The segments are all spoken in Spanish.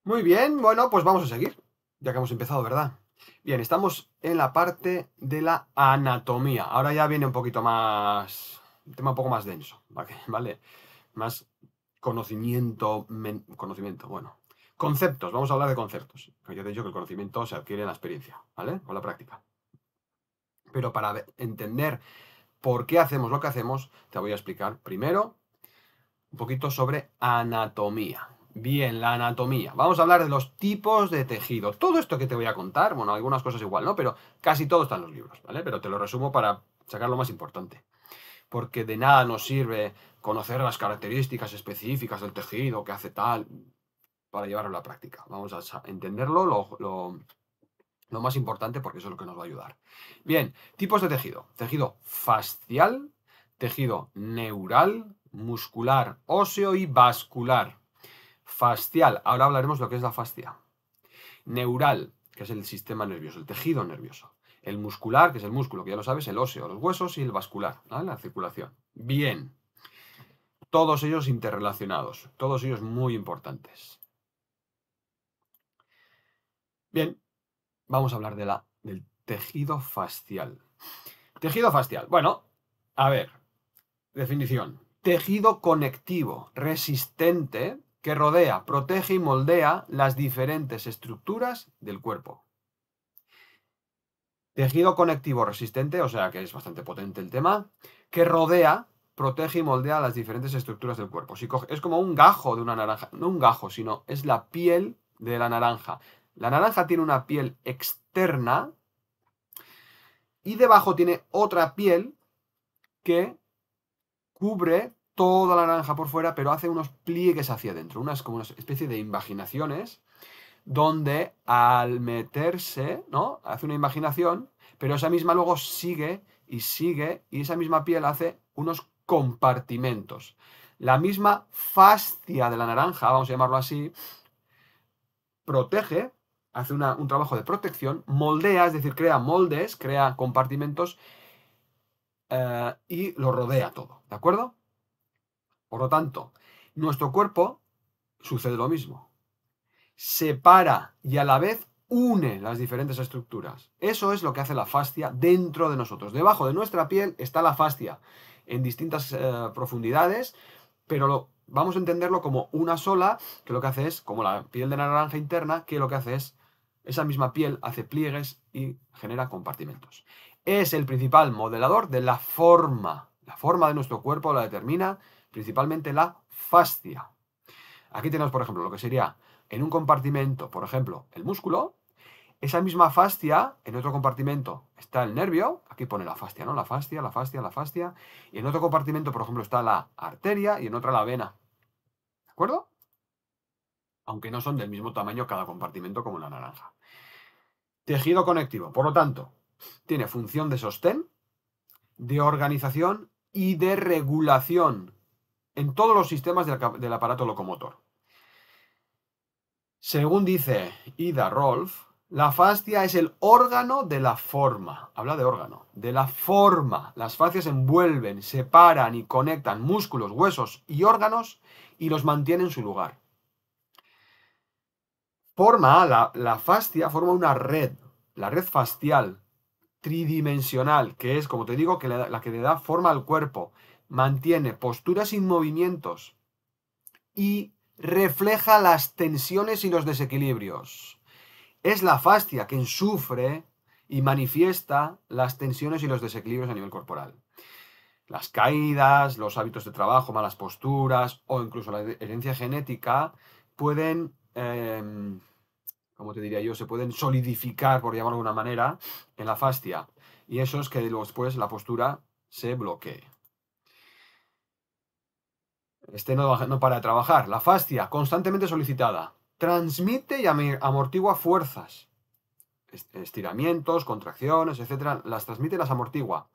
Muy bien, bueno, pues vamos a seguir, ya que hemos empezado, ¿verdad? Bien, estamos en la parte de la anatomía. Ahora ya viene un poquito más, un tema un poco más denso, ¿vale? ¿Vale? Más conocimiento, conocimiento, bueno. Conceptos, vamos a hablar de conceptos. Yo te he dicho que el conocimiento se adquiere en la experiencia, ¿vale? Con la práctica. Pero para entender por qué hacemos lo que hacemos, te voy a explicar primero un poquito sobre anatomía. Bien, la anatomía. Vamos a hablar de los tipos de tejido. Todo esto que te voy a contar, bueno, algunas cosas igual, ¿no? Pero casi todo está en los libros, ¿vale? Pero te lo resumo para sacar lo más importante. Porque de nada nos sirve conocer las características específicas del tejido, que hace tal, para llevarlo a la práctica. Vamos a entenderlo lo más importante porque eso es lo que nos va a ayudar. Bien, tipos de tejido. Tejido fascial, tejido neural, muscular, óseo y vascular. Fascial, ahora hablaremos de lo que es la fascia. Neural, que es el sistema nervioso, el tejido nervioso. El muscular, que es el músculo, que ya lo sabes, el óseo, los huesos y el vascular, ¿vale? La circulación. Bien, todos ellos interrelacionados, todos ellos muy importantes. Bien, vamos a hablar del tejido fascial. Tejido fascial. Bueno, a ver, definición. Tejido conectivo, resistente, que rodea, protege y moldea las diferentes estructuras del cuerpo. Tejido conectivo resistente, o sea que es bastante potente el tema, que rodea, protege y moldea las diferentes estructuras del cuerpo. Si es como un gajo de una naranja, no un gajo, sino es la piel de la naranja. La naranja tiene una piel externa y debajo tiene otra piel que cubre toda la naranja por fuera, pero hace unos pliegues hacia adentro, unas como una especie de invaginaciones, donde al meterse, ¿no? Hace una invaginación, pero esa misma luego sigue, y esa misma piel hace unos compartimentos. La misma fascia de la naranja, vamos a llamarlo así, protege, hace un trabajo de protección, moldea, es decir, crea moldes, crea compartimentos y lo rodea todo, ¿de acuerdo? Por lo tanto, nuestro cuerpo sucede lo mismo. Separa y a la vez une las diferentes estructuras. Eso es lo que hace la fascia dentro de nosotros. Debajo de nuestra piel está la fascia en distintas profundidades, pero vamos a entenderlo como una sola, que lo que hace es, como la piel de la naranja interna, que lo que hace es, esa misma piel hace pliegues y genera compartimentos. Es el principal modelador de la forma. La forma de nuestro cuerpo la determina principalmente la fascia. Aquí tenemos, por ejemplo, lo que sería en un compartimento, por ejemplo, el músculo. Esa misma fascia, en otro compartimento está el nervio. Aquí pone la fascia, ¿no? La fascia, la fascia, la fascia. Y en otro compartimento, por ejemplo, está la arteria y en otra la vena. ¿De acuerdo? Aunque no son del mismo tamaño cada compartimento como la naranja. Tejido conectivo, por lo tanto, tiene función de sostén, de organización y de regulación en todos los sistemas del aparato locomotor. Según dice Ida Rolf, la fascia es el órgano de la forma. Habla de órgano, de la forma. Las fascias envuelven, separan y conectan músculos, huesos y órganos y los mantienen en su lugar. La fascia forma una red, la red fascial, tridimensional, que es, como te digo, la que le da forma al cuerpo, mantiene posturas sin movimientos y refleja las tensiones y los desequilibrios. Es la fascia quien sufre y manifiesta las tensiones y los desequilibrios a nivel corporal. Las caídas, los hábitos de trabajo, malas posturas o incluso la herencia genética pueden, como te diría yo, se pueden solidificar, por llamarlo de alguna manera, en la fascia. Y eso es que después la postura se bloquee. No para de trabajar. La fascia, constantemente solicitada, transmite y amortigua fuerzas, estiramientos, contracciones, etcétera, las transmite y las amortigua.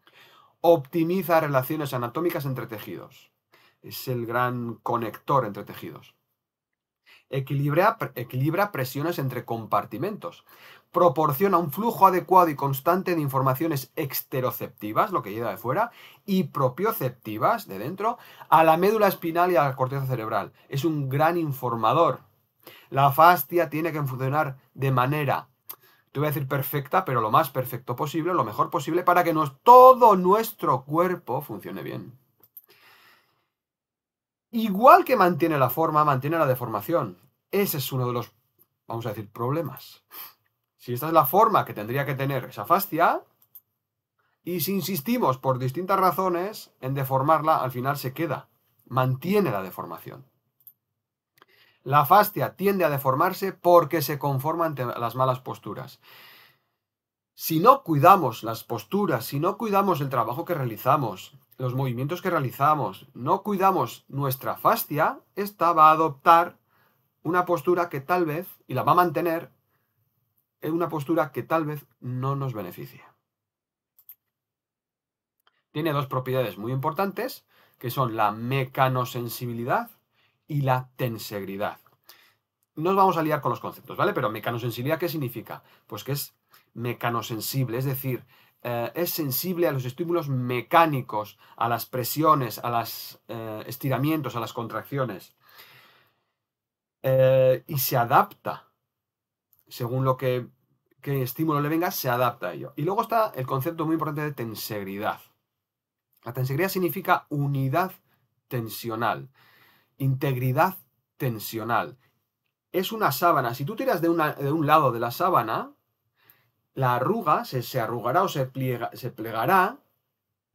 Optimiza relaciones anatómicas entre tejidos. Es el gran conector entre tejidos. Equilibra presiones entre compartimentos. Proporciona un flujo adecuado y constante de informaciones exteroceptivas, lo que llega de fuera, y propioceptivas, de dentro, a la médula espinal y a la corteza cerebral. Es un gran informador. La fascia tiene que funcionar de manera, te voy a decir perfecta, pero lo más perfecto posible, lo mejor posible, para que todo nuestro cuerpo funcione bien. Igual que mantiene la forma, mantiene la deformación. Ese es uno de los, vamos a decir, problemas. Si esta es la forma que tendría que tener esa fascia, y si insistimos por distintas razones en deformarla, al final se queda, mantiene la deformación. La fascia tiende a deformarse porque se conforma ante las malas posturas. Si no cuidamos las posturas, si no cuidamos el trabajo que realizamos, los movimientos que realizamos, no cuidamos nuestra fascia, esta va a adoptar una postura que tal vez, y la va a mantener, en una postura que tal vez no nos beneficie. Tiene dos propiedades muy importantes, que son la mecanosensibilidad y la tensegridad. No nos vamos a liar con los conceptos, ¿vale? Pero mecanosensibilidad, ¿qué significa? Pues que es mecanosensible, es decir, es sensible a los estímulos mecánicos, a las presiones, a los estiramientos, a las contracciones. Y se adapta, según lo que estímulo le venga, se adapta a ello. Y luego está el concepto muy importante de tensegridad. La tensegridad significa unidad tensional, integridad tensional. Es una sábana. Si tú tiras de un lado de la sábana, la arruga se arrugará o se plegará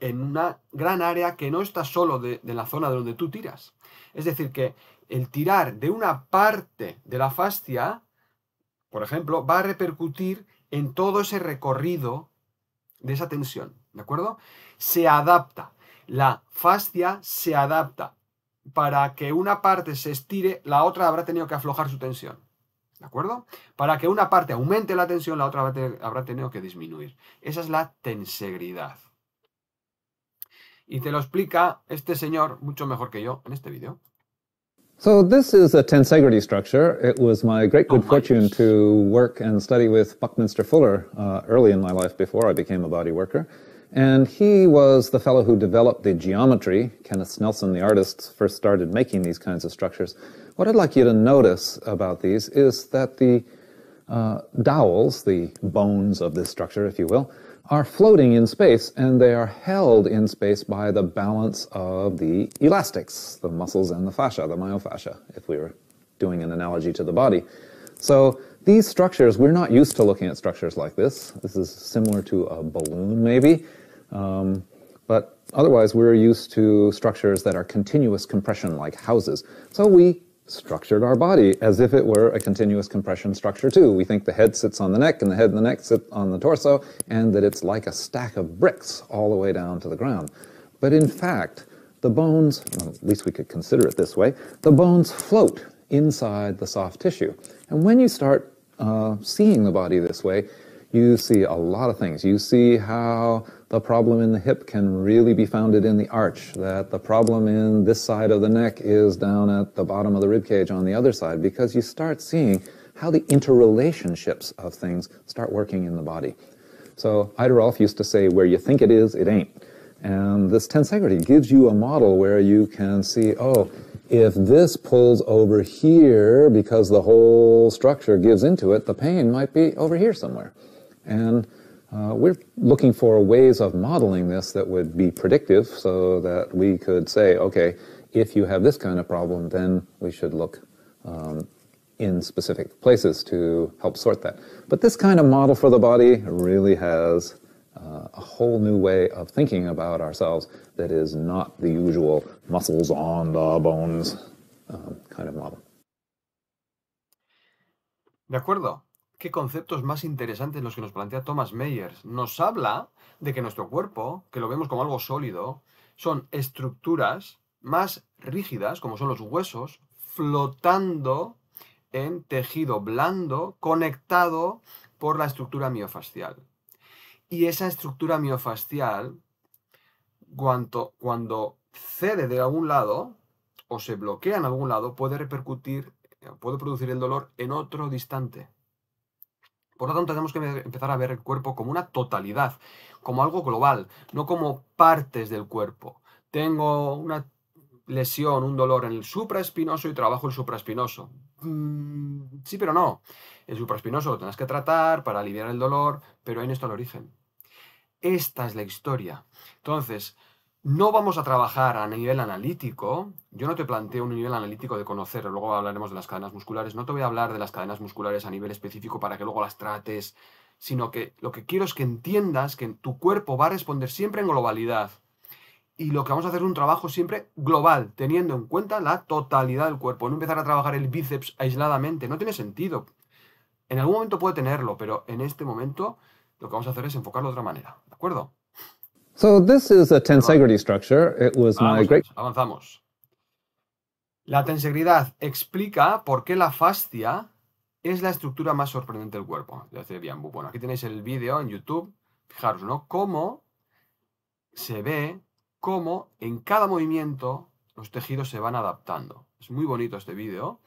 en una gran área que no está solo de la zona de donde tú tiras. Es decir, que el tirar de una parte de la fascia, por ejemplo, va a repercutir en todo ese recorrido de esa tensión, ¿de acuerdo? Se adapta. La fascia se adapta. Para que una parte se estire, la otra habrá tenido que aflojar su tensión. ¿De acuerdo? Para que una parte aumente la tensión, la otra habrá tenido que disminuir. Esa es la tensegridad. Y te lo explica este señor mucho mejor que yo en este vídeo. So this is a tensegrity structure. It was my great good fortune to work and study with Buckminster Fuller early in my life before I became a body worker. And he was the fellow who developed the geometry. Kenneth Snelson, the artist, first started making these kinds of structures. What I'd like you to notice about these is that the dowels, the bones of this structure, if you will, are floating in space, and they are held in space by the balance of the elastics, the muscles and the fascia, the myofascia, if we were doing an analogy to the body. So these structures, we're not used to looking at structures like this. This is similar to a balloon, maybe. But otherwise, we're used to structures that are continuous compression, like houses. So we structured our body as if it were a continuous compression structure too. We think the head sits on the neck and the head and the neck sit on the torso, and that it's like a stack of bricks all the way down to the ground. But in fact, the bones, well, at least we could consider it this way, the bones float inside the soft tissue. And when you start seeing the body this way, you see a lot of things. You see how the problem in the hip can really be founded in the arch, that the problem in this side of the neck is down at the bottom of the rib cage on the other side, because you start seeing how the interrelationships of things start working in the body. So Ida Rolf used to say, where you think it is, it ain't. And this tensegrity gives you a model where you can see, oh, if this pulls over here because the whole structure gives into it, the pain might be over here somewhere. And we're looking for ways of modeling this that would be predictive so that we could say, okay, if you have this kind of problem, then we should look in specific places to help sort that. But this kind of model for the body really has a whole new way of thinking about ourselves that is not the usual muscles on the bones kind of model. ¿De acuerdo? Qué conceptos más interesantes los que nos plantea Thomas Meyers. Nos habla de que nuestro cuerpo, que lo vemos como algo sólido, son estructuras más rígidas, como son los huesos, flotando en tejido blando, conectado por la estructura miofascial. Y esa estructura miofascial, cuando cede de algún lado o se bloquea en algún lado, puede producir el dolor en otro distante. Por lo tanto, tenemos que empezar a ver el cuerpo como una totalidad, como algo global, no como partes del cuerpo. Tengo una lesión, un dolor en el supraespinoso y trabajo el supraespinoso. Sí, pero no. El supraespinoso lo tendrás que tratar para aliviar el dolor, pero ahí no está el origen. Esta es la historia. Entonces, no vamos a trabajar a nivel analítico. Yo no te planteo un nivel analítico de conocer, luego hablaremos de las cadenas musculares. No te voy a hablar de las cadenas musculares a nivel específico para que luego las trates, sino que lo que quiero es que entiendas que tu cuerpo va a responder siempre en globalidad. Y lo que vamos a hacer es un trabajo siempre global, teniendo en cuenta la totalidad del cuerpo. No empezar a trabajar el bíceps aisladamente. No tiene sentido. En algún momento puede tenerlo, pero en este momento lo que vamos a hacer es enfocarlo de otra manera. ¿De acuerdo? So this is a Perdón. tensegrity structure. It was my Vamos a great... ver, avanzamos. La tensegridad explica por qué la fascia es la estructura más sorprendente del cuerpo. Ya decía bien, bueno, aquí tenéis el vídeo en YouTube. Fijaros, ¿no? Cómo se ve cómo en cada movimiento los tejidos se van adaptando. Es muy bonito este vídeo.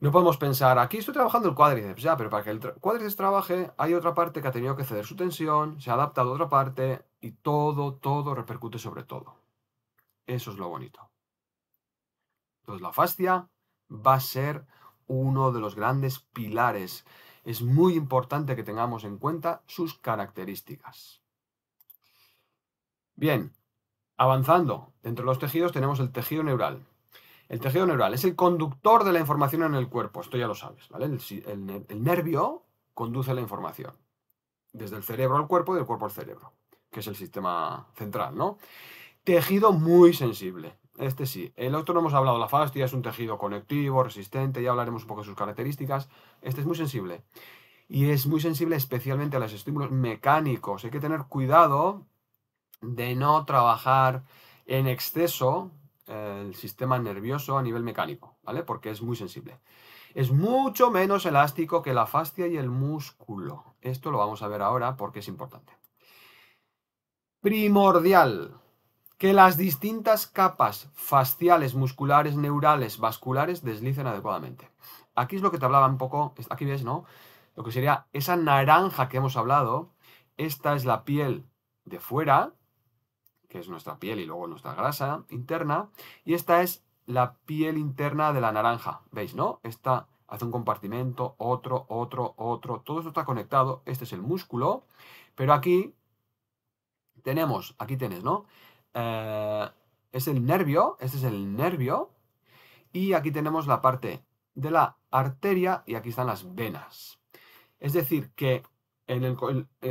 No podemos pensar, aquí estoy trabajando el cuádriceps, ya, pero para que el cuádriceps trabaje, hay otra parte que ha tenido que ceder su tensión, se ha adaptado a otra parte y todo repercute sobre todo. Eso es lo bonito. Entonces la fascia va a ser uno de los grandes pilares. Es muy importante que tengamos en cuenta sus características. Bien, avanzando. Dentro de los tejidos tenemos el tejido neural. El tejido neural es el conductor de la información en el cuerpo, esto ya lo sabes, ¿vale? El nervio conduce la información desde el cerebro al cuerpo y del cuerpo al cerebro, que es el sistema central, ¿no? Tejido muy sensible, este sí. El otro no hemos hablado, la fascia es un tejido conectivo, resistente, ya hablaremos un poco de sus características. Este es muy sensible. Y es muy sensible especialmente a los estímulos mecánicos. Hay que tener cuidado de no trabajar en exceso el sistema nervioso a nivel mecánico, ¿vale? Porque es muy sensible. Es mucho menos elástico que la fascia y el músculo. Esto lo vamos a ver ahora porque es importante. Primordial que las distintas capas fasciales, musculares, neurales, vasculares deslicen adecuadamente. Aquí es lo que te hablaba un poco, aquí ves, ¿no? Lo que sería esa naranja que hemos hablado. Esta es la piel de fuera, que es nuestra piel y luego nuestra grasa interna, y esta es la piel interna de la naranja, ¿veis, no? Esta hace un compartimento, otro, todo esto está conectado, este es el músculo, pero aquí tenemos, aquí tienes, ¿no? Es el nervio, este es el nervio, y aquí tenemos la parte de la arteria y aquí están las venas. Es decir, que en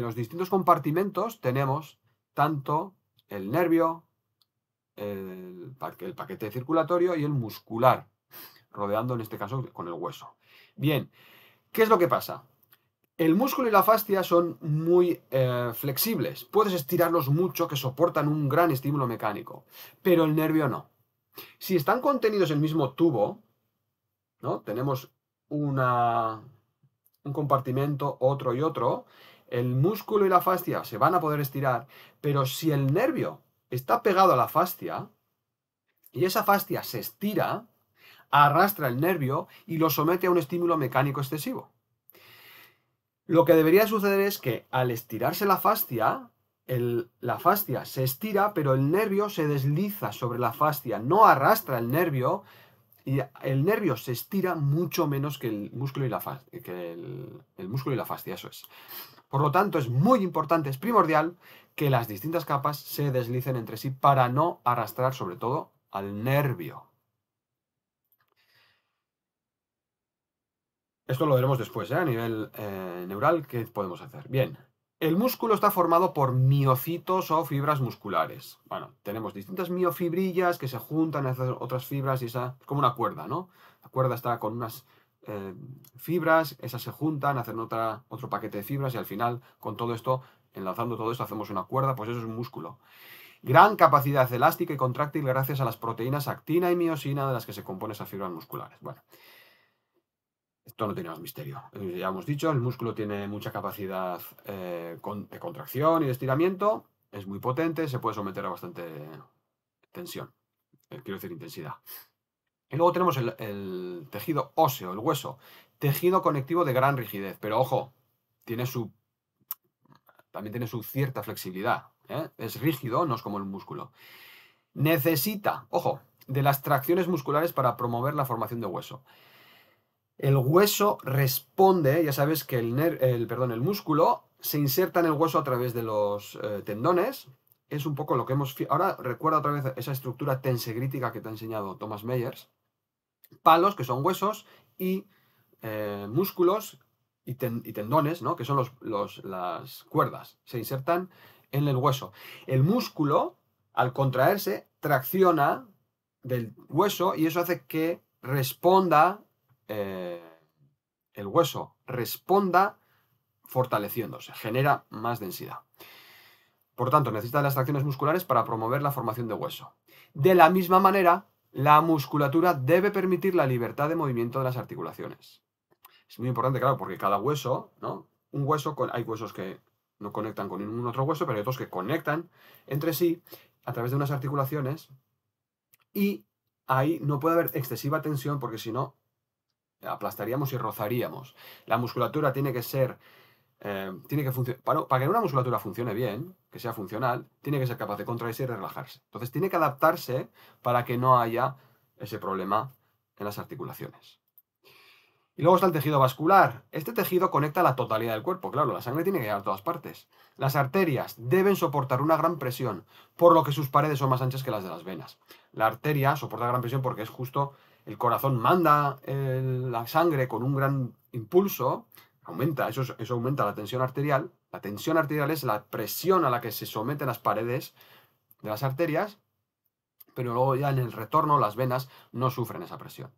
los distintos compartimentos tenemos tanto el nervio, el paquete circulatorio y el muscular, rodeando en este caso con el hueso. Bien, ¿qué es lo que pasa? El músculo y la fascia son muy flexibles. Puedes estirarlos mucho, que soportan un gran estímulo mecánico, pero el nervio no. Si están contenidos en el mismo tubo, ¿no? Tenemos un compartimento, otro y otro, el músculo y la fascia se van a poder estirar, pero si el nervio está pegado a la fascia y esa fascia se estira, arrastra el nervio y lo somete a un estímulo mecánico excesivo. Lo que debería suceder es que al estirarse la fascia se estira, pero el nervio se desliza sobre la fascia, no arrastra el nervio, y el nervio se estira mucho menos que el músculo y la fascia, el músculo y la fascia, eso es. Por lo tanto, es muy importante, es primordial que las distintas capas se deslicen entre sí para no arrastrar sobre todo al nervio. Esto lo veremos después, a nivel neural, ¿qué podemos hacer? Bien, el músculo está formado por miocitos o fibras musculares. Bueno, tenemos distintas miofibrillas que se juntan a hacer otras fibras y esa es como una cuerda, ¿no? La cuerda está con unas fibras, esas se juntan, hacen otro paquete de fibras y al final, con todo esto, enlazando todo esto, hacemos una cuerda, pues eso es un músculo. Gran capacidad elástica y contráctil gracias a las proteínas actina y miosina de las que se componen esas fibras musculares. Bueno. Esto no tiene más misterio. Ya hemos dicho, el músculo tiene mucha capacidad de contracción y de estiramiento. Es muy potente, se puede someter a bastante tensión. Quiero decir, intensidad. Y luego tenemos el tejido óseo, el hueso. Tejido conectivo de gran rigidez. Pero ojo, también tiene su cierta flexibilidad. Es rígido, no es como el músculo. Necesita, ojo, de las tracciones musculares para promover la formación de hueso. El hueso responde, ya sabes que el músculo se inserta en el hueso a través de los tendones. Es un poco lo que hemos... Ahora recuerda otra vez esa estructura tensegrítica que te ha enseñado Thomas Meyers. Palos, que son huesos, y músculos y tendones, ¿no? Que son las cuerdas. Se insertan en el hueso. El músculo, al contraerse, tracciona del hueso y eso hace que responda, el hueso responda fortaleciéndose, genera más densidad. Por lo tanto, necesita las tracciones musculares para promover la formación de hueso. De la misma manera, la musculatura debe permitir la libertad de movimiento de las articulaciones. Es muy importante, claro, porque cada hueso, ¿no? Hay huesos que no conectan con ningún otro hueso, pero hay otros que conectan entre sí a través de unas articulaciones y ahí no puede haber excesiva tensión porque si no aplastaríamos y rozaríamos. La musculatura tiene que ser, tiene que funcionar, para que una musculatura funcione bien, que sea funcional, tiene que ser capaz de contraerse y relajarse. Entonces tiene que adaptarse para que no haya ese problema en las articulaciones. Y luego está el tejido vascular. Este tejido conecta la totalidad del cuerpo. Claro, la sangre tiene que llegar a todas partes. Las arterias deben soportar una gran presión, por lo que sus paredes son más anchas que las de las venas. La arteria soporta gran presión porque es justo el corazón manda la sangre con un gran impulso, eso aumenta la tensión arterial. La tensión arterial es la presión a la que se someten las paredes de las arterias, pero luego ya en el retorno las venas no sufren esa presión.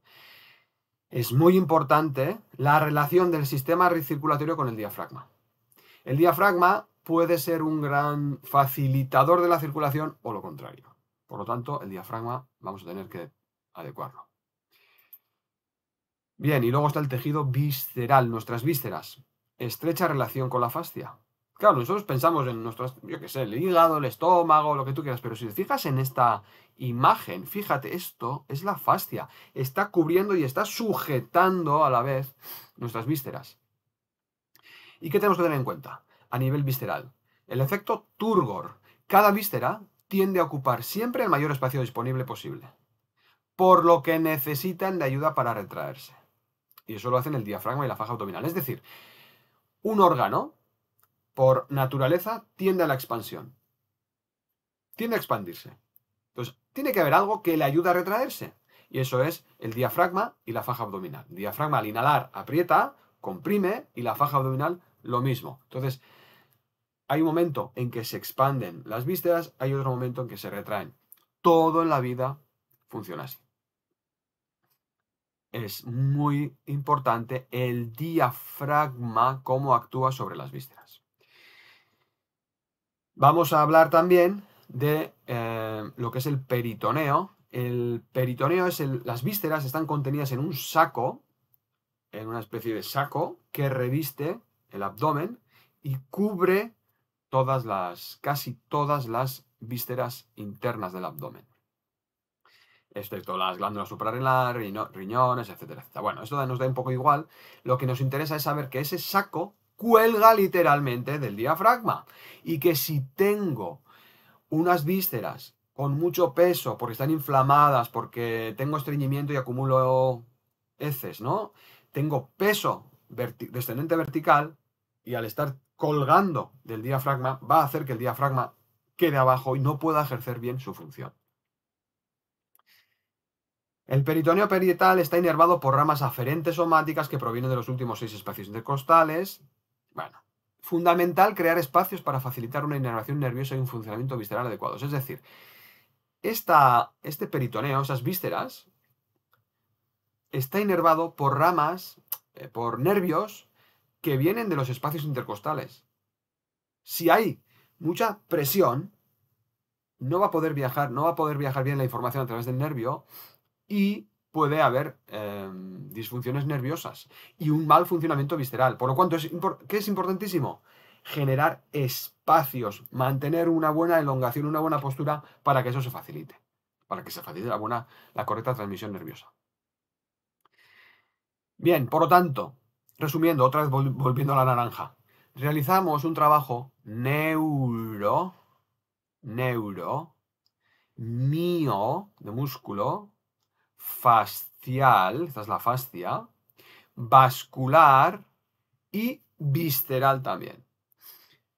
Es muy importante la relación del sistema circulatorio con el diafragma. El diafragma puede ser un gran facilitador de la circulación o lo contrario. Por lo tanto, el diafragma vamos a tener que adecuarlo. Bien, y luego está el tejido visceral, nuestras vísceras. Estrecha relación con la fascia. Claro, nosotros pensamos en nuestras, yo qué sé, el hígado, el estómago, lo que tú quieras, pero si te fijas en esta imagen, fíjate, esto es la fascia. Está cubriendo y está sujetando a la vez nuestras vísceras. ¿Y qué tenemos que tener en cuenta a nivel visceral? El efecto Turgor. Cada víscera tiende a ocupar siempre el mayor espacio disponible posible, por lo que necesitan de ayuda para retraerse. Y eso lo hacen el diafragma y la faja abdominal. Es decir, un órgano, por naturaleza, tiende a la expansión. Tiende a expandirse. Entonces, tiene que haber algo que le ayude a retraerse. Y eso es el diafragma y la faja abdominal. El diafragma al inhalar aprieta, comprime, y la faja abdominal lo mismo. Entonces, hay un momento en que se expanden las vísceras, hay otro momento en que se retraen. Todo en la vida funciona así. Es muy importante el diafragma, cómo actúa sobre las vísceras. Vamos a hablar también de lo que es el peritoneo. El peritoneo es las vísceras están contenidas en un saco, en una especie de saco que reviste el abdomen y cubre casi todas las vísceras internas del abdomen, excepto las glándulas suprarrenales, riñones, etcétera, etcétera. Bueno, esto nos da un poco igual. Lo que nos interesa es saber que ese saco cuelga literalmente del diafragma y que si tengo unas vísceras con mucho peso, porque están inflamadas, porque tengo estreñimiento y acumulo heces, ¿no? Tengo peso descendente vertical y al estar colgando del diafragma va a hacer que el diafragma quede abajo y no pueda ejercer bien su función. El peritoneo parietal está inervado por ramas aferentes somáticas que provienen de los últimos 6 espacios intercostales. Bueno, fundamental crear espacios para facilitar una inervación nerviosa y un funcionamiento visceral adecuados. Es decir, este peritoneo, esas vísceras, está inervado por ramas, por nervios que vienen de los espacios intercostales. Si hay mucha presión, no va a poder viajar bien la información a través del nervio y puede haber disfunciones nerviosas y un mal funcionamiento visceral. Por lo cuanto, ¿qué es importantísimo? Generar espacios, mantener una buena elongación, una buena postura para que eso se facilite, para que se facilite la correcta transmisión nerviosa. Bien, por lo tanto, resumiendo, otra vez volviendo a la naranja, realizamos un trabajo neuro mio, de músculo, fascial, esta es la fascia, vascular y visceral también.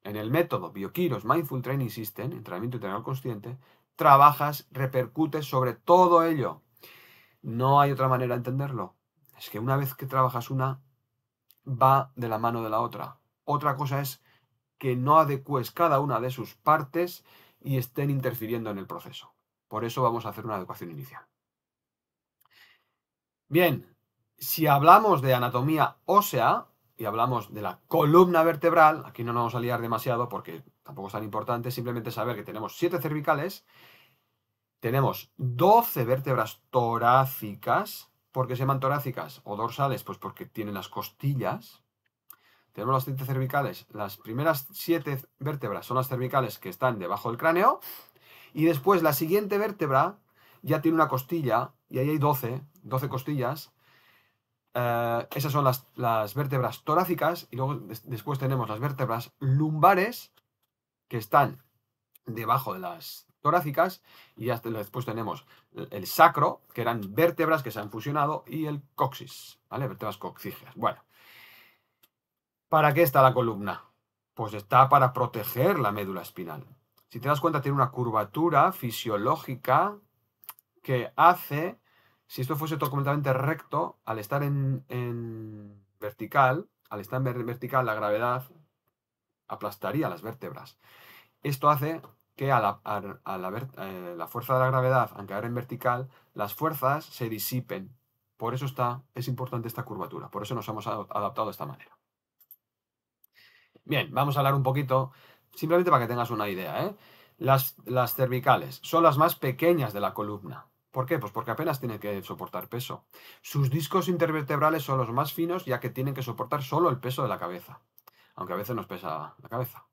En el método BioKiros Mindful Training System, entrenamiento integral consciente, trabajas, repercutes sobre todo ello. No hay otra manera de entenderlo. Es que una vez que trabajas una, va de la mano de la otra. Otra cosa es que no adecues cada una de sus partes y estén interfiriendo en el proceso. Por eso vamos a hacer una adecuación inicial. Bien, si hablamos de anatomía ósea y hablamos de la columna vertebral, aquí no nos vamos a liar demasiado porque tampoco es tan importante, simplemente saber que tenemos 7 cervicales, tenemos 12 vértebras torácicas. ¿Por qué se llaman torácicas o dorsales? Pues porque tienen las costillas. Tenemos las 7 cervicales. Las primeras 7 vértebras son las cervicales que están debajo del cráneo. Y después la siguiente vértebra ya tiene una costilla. Y ahí hay 12 costillas. Esas son las vértebras torácicas. Y luego después tenemos las vértebras lumbares que están debajo de las torácicas. Y después tenemos el sacro, que eran vértebras que se han fusionado. Y el coxis, ¿vale? Vértebras coxígeas. Bueno. ¿Para qué está la columna? Pues está para proteger la médula espinal. Si te das cuenta, tiene una curvatura fisiológica que hace, si esto fuese todo completamente recto, al estar en vertical, la gravedad aplastaría las vértebras. Esto hace que la fuerza de la gravedad, al caer en vertical, las fuerzas se disipen. Por eso es importante esta curvatura. Por eso nos hemos adaptado de esta manera. Bien, vamos a hablar un poquito, simplemente para que tengas una idea, ¿eh? Las cervicales son las más pequeñas de la columna. ¿Por qué? Pues porque apenas tienen que soportar peso. Sus discos intervertebrales son los más finos, ya que tienen que soportar solo el peso de la cabeza. Aunque a veces nos pesa la cabeza.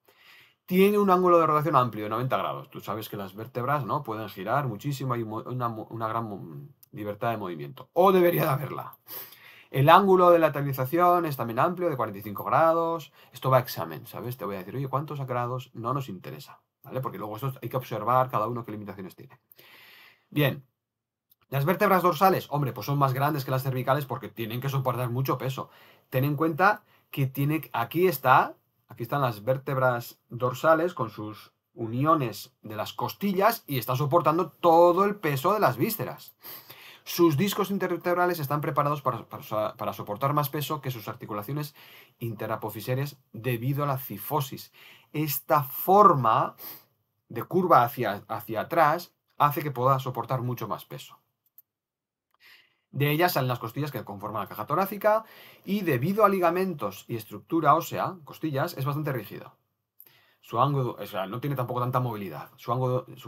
Tiene un ángulo de rotación amplio, de 90 grados. Tú sabes que las vértebras, ¿no?, pueden girar muchísimo, hay una gran libertad de movimiento. O debería de haberla. El ángulo de lateralización es también amplio, de 45 grados. Esto va a examen, ¿sabes? Te voy a decir, oye, ¿cuántos grados? No nos interesa, ¿vale? Porque luego esto hay que observar cada uno qué limitaciones tiene. Bien. Las vértebras dorsales, hombre, pues son más grandes que las cervicales porque tienen que soportar mucho peso. Ten en cuenta que aquí están las vértebras dorsales con sus uniones de las costillas y está soportando todo el peso de las vísceras. Sus discos intervertebrales están preparados para soportar más peso que sus articulaciones interapofisarias debido a la cifosis. Esta forma de curva hacia atrás hace que pueda soportar mucho más peso. De ellas salen las costillas que conforman la caja torácica y debido a ligamentos y estructura ósea, costillas, es bastante rígido. Su ángulo, o sea, no tiene tampoco tanta movilidad. Su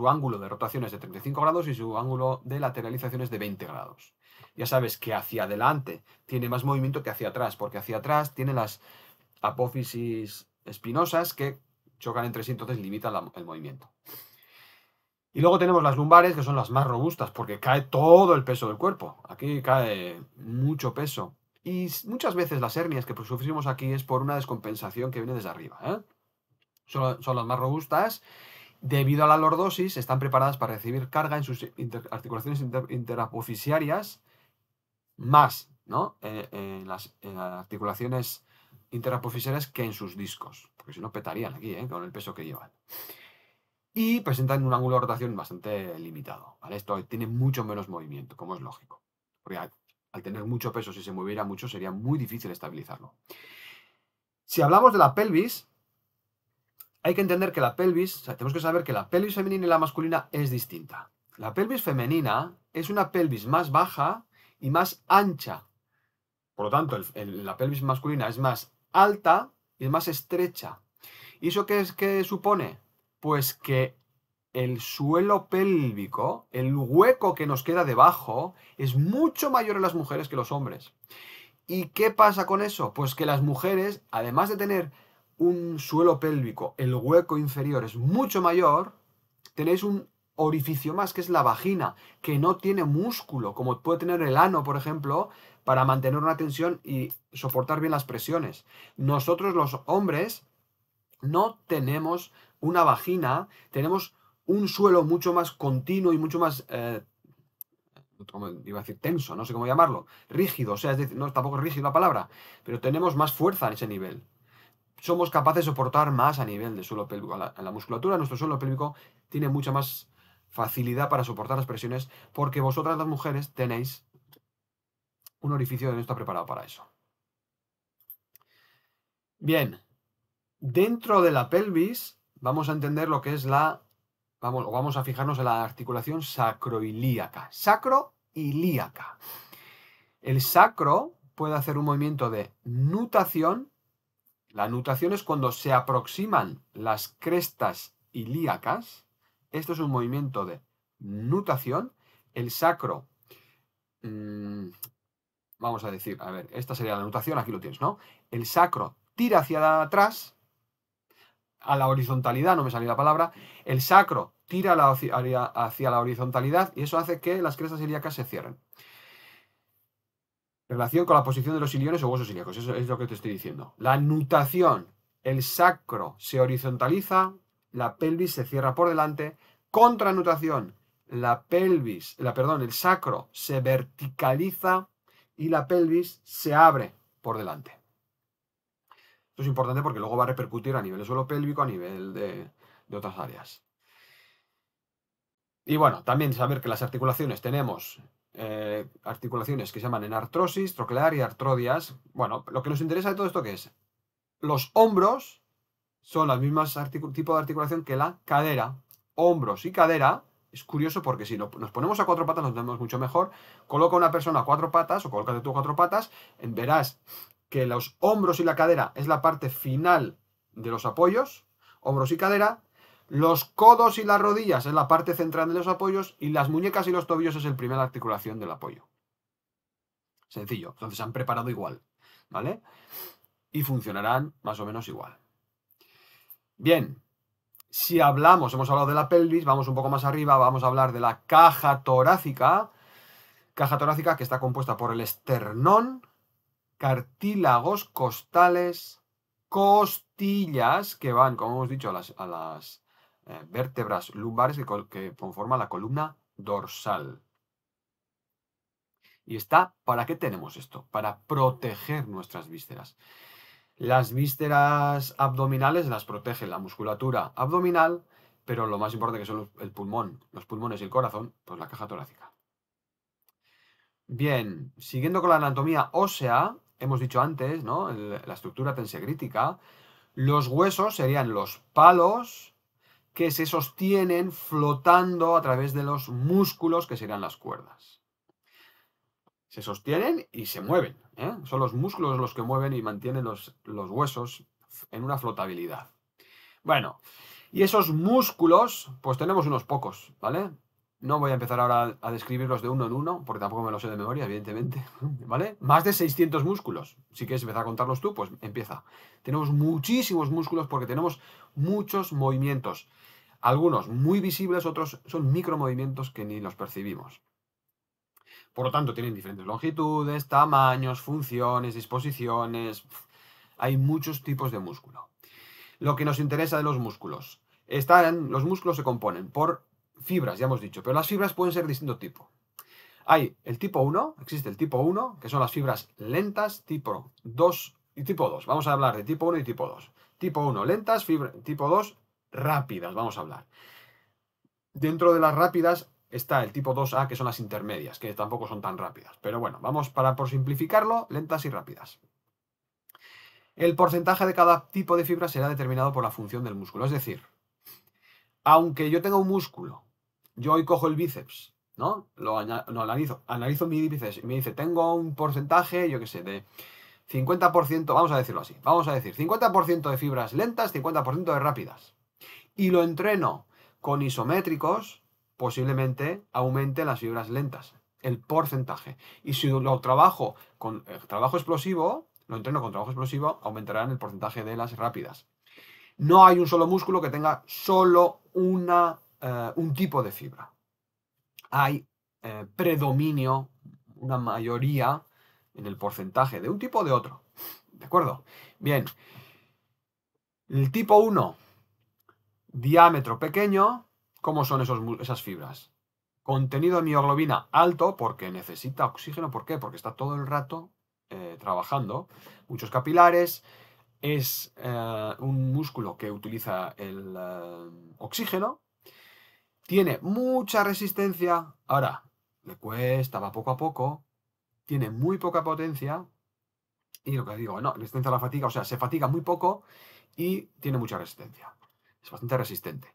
ángulo de rotación es de 35 grados y su ángulo de lateralización es de 20 grados. Ya sabes que hacia adelante tiene más movimiento que hacia atrás, porque hacia atrás tiene las apófisis espinosas que chocan entre sí, entonces limitan el movimiento. Y luego tenemos las lumbares, que son las más robustas, porque cae todo el peso del cuerpo. Aquí cae mucho peso. Y muchas veces las hernias que sufrimos aquí es por una descompensación que viene desde arriba, ¿eh? Son las más robustas. Debido a la lordosis, están preparadas para recibir carga en sus articulaciones interapofisiarias, más, ¿no?, en las articulaciones interapofisiarias que en sus discos. Porque si no petarían aquí, con el peso que llevan. Y presentan un ángulo de rotación bastante limitado, ¿vale? Esto tiene mucho menos movimiento, como es lógico. Porque al tener mucho peso, si se moviera mucho, sería muy difícil estabilizarlo. Si hablamos de la pelvis, hay que entender que la pelvis, o sea, tenemos que saber que la pelvis femenina y la masculina es distinta. La pelvis femenina es una pelvis más baja y más ancha. Por lo tanto, la pelvis masculina es más alta y es más estrecha. ¿Y eso qué supone? Pues que el suelo pélvico, el hueco que nos queda debajo, es mucho mayor en las mujeres que los hombres. ¿Y qué pasa con eso? Pues que las mujeres, además de tener un suelo pélvico, el hueco inferior es mucho mayor, tenéis un orificio más, que es la vagina, que no tiene músculo, como puede tener el ano, por ejemplo, para mantener una tensión y soportar bien las presiones. Nosotros los hombres no tenemos una vagina, tenemos un suelo mucho más continuo y mucho más, como iba a decir, tenso, no sé cómo llamarlo, rígido, o sea, es decir, no, tampoco es rígido la palabra, pero tenemos más fuerza en ese nivel. Somos capaces de soportar más a nivel del suelo pélvico. En la musculatura, nuestro suelo pélvico tiene mucha más facilidad para soportar las presiones porque vosotras las mujeres tenéis un orificio que no está preparado para eso. Bien, dentro de la pelvis vamos a entender lo que es vamos a fijarnos en la articulación sacroilíaca. Sacroilíaca. El sacro puede hacer un movimiento de nutación. La nutación es cuando se aproximan las crestas ilíacas. Esto es un movimiento de nutación. El sacro, vamos a decir, a ver, esta sería la nutación, aquí lo tienes, ¿no? El sacro tira hacia atrás, a la horizontalidad, no me salía la palabra. El sacro tira hacia la horizontalidad y eso hace que las crestas ilíacas se cierren. Relación con la posición de los iliones o huesos ilíacos, eso es lo que te estoy diciendo. La nutación, el sacro se horizontaliza, la pelvis se cierra por delante. Contranutación, el sacro se verticaliza y la pelvis se abre por delante. Esto es importante porque luego va a repercutir a nivel de suelo pélvico, a nivel de otras áreas. Y bueno, también saber que las articulaciones tenemos articulaciones que se llaman enartrosis, troclear y artrodias. Bueno, lo que nos interesa de todo esto, ¿qué es? Los hombros son las mismas tipo de articulación que la cadera. Hombros y cadera, es curioso porque si nos ponemos a cuatro patas nos vemos mucho mejor. Coloca una persona a cuatro patas o colócate tú a cuatro patas, verás que los hombros y la cadera es la parte final de los apoyos, hombros y cadera. Los codos y las rodillas es la parte central de los apoyos y las muñecas y los tobillos es la primera articulación del apoyo. Sencillo, entonces se han preparado igual, ¿vale? Y funcionarán más o menos igual. Bien, si hemos hablado de la pelvis, vamos un poco más arriba, vamos a hablar de la caja torácica. Caja torácica que está compuesta por el esternón, cartílagos costales, costillas que van, como hemos dicho, a las vértebras lumbares que conforman la columna dorsal. ¿Y para qué tenemos esto? Para proteger nuestras vísceras. Las vísceras abdominales las protege la musculatura abdominal, pero lo más importante que son el pulmón, los pulmones y el corazón, pues la caja torácica. Bien, siguiendo con la anatomía ósea, hemos dicho antes, ¿no? La estructura tensegrítica. Los huesos serían los palos que se sostienen flotando a través de los músculos que serían las cuerdas. Se sostienen y se mueven, ¿eh? Son los músculos los que mueven y mantienen los huesos en una flotabilidad. Bueno, y esos músculos, pues tenemos unos pocos, ¿vale? No voy a empezar ahora a describirlos de uno en uno, porque tampoco me los sé de memoria, evidentemente, ¿vale? Más de 600 músculos. Si quieres empezar a contarlos tú, pues empieza. Tenemos muchísimos músculos porque tenemos muchos movimientos. Algunos muy visibles, otros son micromovimientos que ni los percibimos. Por lo tanto, tienen diferentes longitudes, tamaños, funciones, disposiciones. Hay muchos tipos de músculo. Lo que nos interesa de los músculos. Los músculos se componen por fibras, ya hemos dicho, pero las fibras pueden ser de distinto tipo. Hay el tipo 1, existe el tipo 1, que son las fibras lentas, tipo 2 y tipo 2. Vamos a hablar de tipo 1 y tipo 2. Tipo 1, lentas, tipo 2, rápidas, vamos a hablar. Dentro de las rápidas está el tipo 2A, que son las intermedias, que tampoco son tan rápidas. Pero bueno, vamos por simplificarlo, lentas y rápidas. El porcentaje de cada tipo de fibra será determinado por la función del músculo. Es decir, aunque yo tenga un músculo, yo hoy cojo el bíceps, ¿no? Lo analizo mi bíceps y me dice, tengo un porcentaje, yo qué sé, de 50%, vamos a decirlo así, vamos a decir 50% de fibras lentas, 50% de rápidas. Y lo entreno con isométricos, posiblemente aumente las fibras lentas, el porcentaje. Y si lo trabajo con trabajo explosivo, lo entreno con trabajo explosivo, aumentarán el porcentaje de las rápidas. No hay un solo músculo que tenga solo un tipo de fibra. Hay predominio, una mayoría en el porcentaje de un tipo o de otro. ¿De acuerdo? Bien. El tipo 1, diámetro pequeño, ¿Cómo son esas fibras? Contenido de mioglobina alto porque necesita oxígeno. ¿Por qué? Porque está todo el rato trabajando. Muchos capilares. Es un músculo que utiliza el oxígeno. Tiene mucha resistencia. Ahora, le cuesta, va poco a poco. Tiene muy poca potencia. Y lo que digo, no, resistencia a la fatiga. O sea, se fatiga muy poco y tiene mucha resistencia. Es bastante resistente.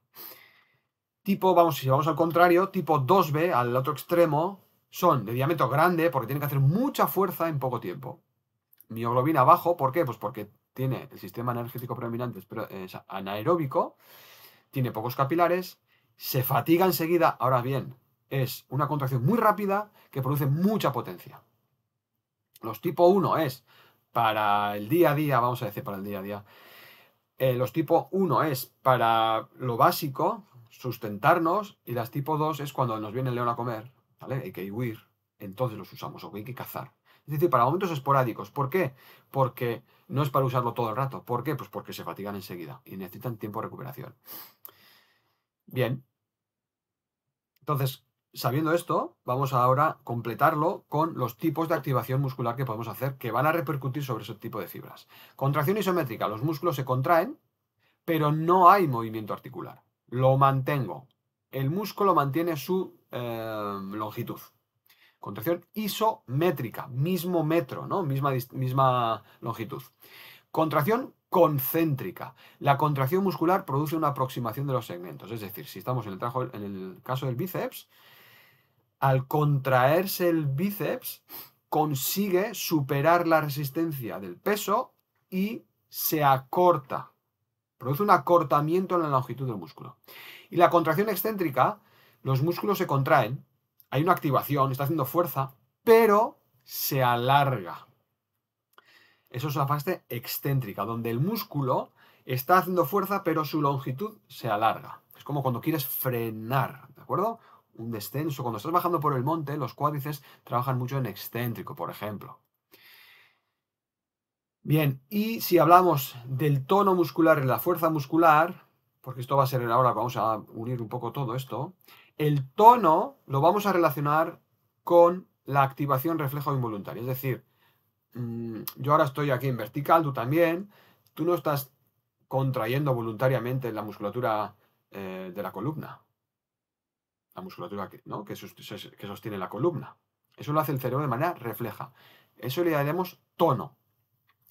Si vamos al contrario, tipo 2B, al otro extremo, son de diámetro grande porque tienen que hacer mucha fuerza en poco tiempo. Mioglobina bajo, ¿por qué? Pues porque tiene el sistema energético predominante, es anaeróbico, tiene pocos capilares, se fatiga enseguida. Ahora bien, es una contracción muy rápida que produce mucha potencia. Los tipo 1 es para el día a día, vamos a decir para el día a día. Los tipo 1 es para lo básico, sustentarnos, y las tipo 2 es cuando nos viene el león a comer, ¿vale? Hay que huir, entonces los usamos, o hay que cazar. Es decir, para momentos esporádicos. ¿Por qué? Porque no es para usarlo todo el rato. ¿Por qué? Pues porque se fatigan enseguida y necesitan tiempo de recuperación. Bien. Entonces, sabiendo esto, vamos ahora a completarlo con los tipos de activación muscular que podemos hacer que van a repercutir sobre ese tipo de fibras. Contracción isométrica. Los músculos se contraen, pero no hay movimiento articular. Lo mantengo. El músculo mantiene su longitud. Contracción isométrica, mismo metro, ¿no? Misma longitud. Contracción concéntrica. La contracción muscular produce una aproximación de los segmentos. Es decir, si estamos en el caso del bíceps, al contraerse el bíceps, consigue superar la resistencia del peso y se acorta. Produce un acortamiento en la longitud del músculo. Y la contracción excéntrica, los músculos se contraen, hay una activación, está haciendo fuerza, pero se alarga. Eso es la fase excéntrica, donde el músculo está haciendo fuerza, pero su longitud se alarga. Es como cuando quieres frenar, ¿de acuerdo? Un descenso. Cuando estás bajando por el monte, los cuádriceps trabajan mucho en excéntrico, por ejemplo. Bien, y si hablamos del tono muscular y la fuerza muscular, porque esto va a ser ahora, vamos a unir un poco todo esto, el tono lo vamos a relacionar con la activación reflejo involuntaria. Es decir, yo ahora estoy aquí en vertical, tú también, tú no estás contrayendo voluntariamente la musculatura de la columna, la musculatura ¿no? que sostiene la columna. Eso lo hace el cerebro de manera refleja. Eso le daremos tono.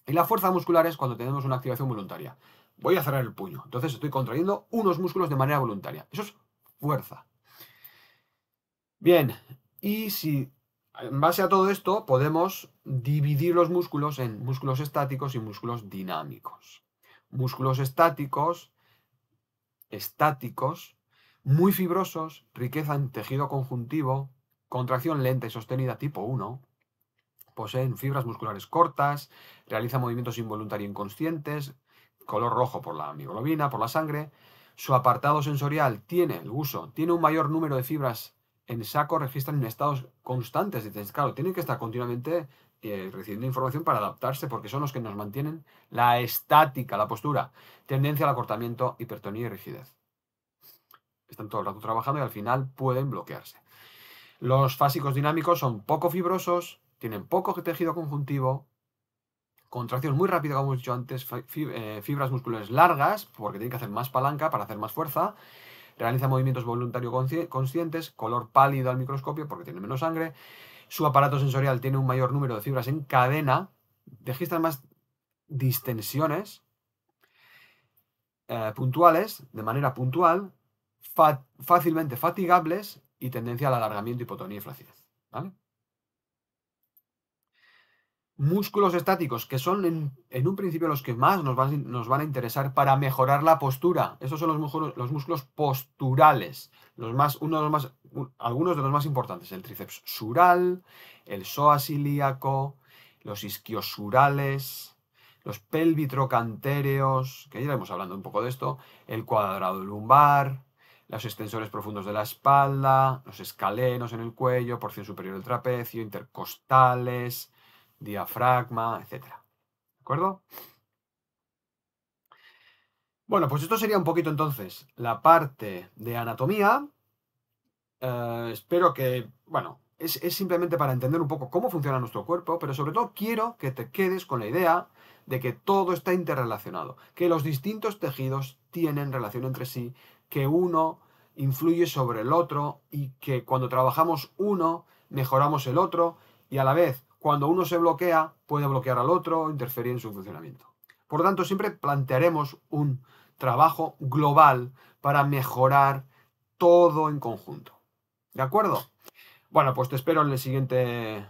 Y la fuerza muscular es cuando tenemos una activación voluntaria. Voy a cerrar el puño. Entonces estoy contrayendo unos músculos de manera voluntaria. Eso es fuerza. Bien, y si en base a todo esto podemos dividir los músculos en músculos estáticos y músculos dinámicos. Músculos estáticos, muy fibrosos, riqueza en tejido conjuntivo, contracción lenta y sostenida tipo 1. Poseen fibras musculares cortas, realizan movimientos involuntarios inconscientes, color rojo por la mioglobina, por la sangre. Su apartado sensorial tiene un mayor número de fibras en saco, registran estados constantes. Entonces, claro, tienen que estar continuamente recibiendo información para adaptarse porque son los que nos mantienen la estática, la postura, tendencia al acortamiento, hipertonía y rigidez. Están todo el rato trabajando y al final pueden bloquearse. Los fásicos dinámicos son poco fibrosos, tienen poco tejido conjuntivo, contracción muy rápida, como hemos dicho antes, fibras musculares largas, porque tienen que hacer más palanca para hacer más fuerza, realizan movimientos voluntarios conscientes, color pálido al microscopio porque tienen menos sangre, su aparato sensorial tiene un mayor número de fibras en cadena, registran más distensiones puntuales, de manera puntual, fácilmente fatigables y tendencia al alargamiento, hipotonía y flacidez. ¿Vale? Músculos estáticos, que son en un principio los que más nos van a interesar para mejorar la postura. Estos son los músculos posturales, algunos de los más importantes. El tríceps sural, el psoas ilíaco, los isquiosurales, los pelvitrocantéreos, que ya iremos hablando un poco de esto, el cuadrado lumbar, los extensores profundos de la espalda, los escalenos en el cuello, porción superior del trapecio, intercostales, diafragma, etc. ¿De acuerdo? Bueno, pues esto sería un poquito entonces la parte de anatomía. Espero que, bueno, es simplemente para entender un poco cómo funciona nuestro cuerpo, pero sobre todo quiero que te quedes con la idea de que todo está interrelacionado, que los distintos tejidos tienen relación entre sí, que uno influye sobre el otro y que cuando trabajamos uno, mejoramos el otro y a la vez, cuando uno se bloquea, puede bloquear al otro, interferir en su funcionamiento. Por lo tanto, siempre plantearemos un trabajo global para mejorar todo en conjunto. ¿De acuerdo? Bueno, pues te espero en el siguiente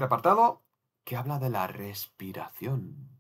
apartado que habla de la respiración.